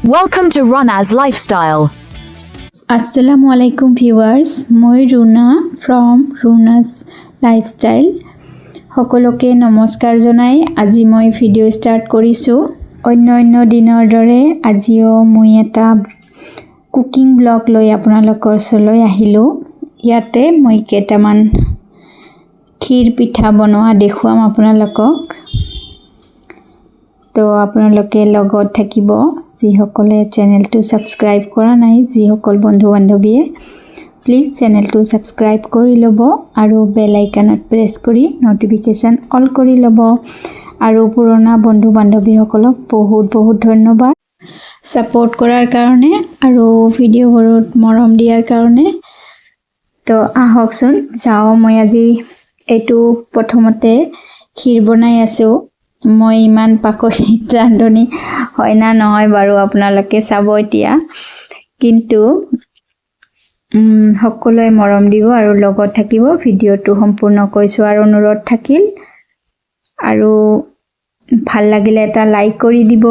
Welcome to Runa's Lifestyle. Assalamualaikum viewers, moi Runa from Runa's Lifestyle. সকলোকে নমস্কাৰ জনাই আজি মই ভিডিও স্টাৰ্ট কৰিছো। অন্য দিনৰ দৰে আজিও মই এটা কুকিং ব্লগ লৈ আপোনালোকৰ ওচৰলৈ আহিলো। ইয়াতে মই কেইটামান ক্ষীৰ পিঠা বনোৱা দেখুৱাম আপোনালোকক। তো আপোনালোকে লগত থাকিব যিসকলে চেনেলটো সাবস্ক্ৰাইব কৰা নাই, যিসকল বন্ধু বান্ধৱীয়ে প্লিজ চেনেলটো সাবস্ক্ৰাইব কৰি ল'ব আৰু বেল আইকনত প্ৰেছ কৰি নটিফিকেশন অল কৰি ল'ব আৰু পুৰণা বন্ধু বান্ধৱীসকলক বহুত ধন্যবাদ সাপোৰ্ট কৰাৰ কাৰণে আৰু ভিডিঅ'বোৰত মৰম দিয়াৰ কাৰণে। তো আহকচোন যাওঁ, মই আজি এইটো প্ৰথমতে ক্ষীৰ বনাই আছো। মই ইমান পাকৈত ৰান্ধনি হয় না নহয় বাৰু আপোনালোকে চাব এতিয়া, কিন্তু সকলোৱে মৰম দিব আৰু লগত থাকিব। ভিডিঅ'টো সম্পূৰ্ণ কৈছো আৰু অনুৰোধ থাকিল, আৰু ভাল লাগিলে এটা লাইক কৰি দিব।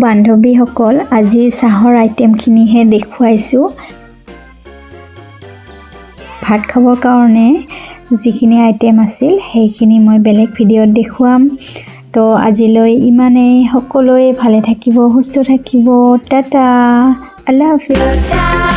বান্ধৱীসকল, আজি চাহৰ আইটেমখিনিহে দেখুৱাইছোঁ। ভাত খাবৰ কাৰণে যিখিনি আইটেম আছিল সেইখিনি মই বেলেগ ভিডিঅ'ত দেখুৱাম তো আজিলৈ ইমানেই সকলোৱে ভালে থাকিব সুস্থ থাকিব টাটা আল্লাহ হাফিজ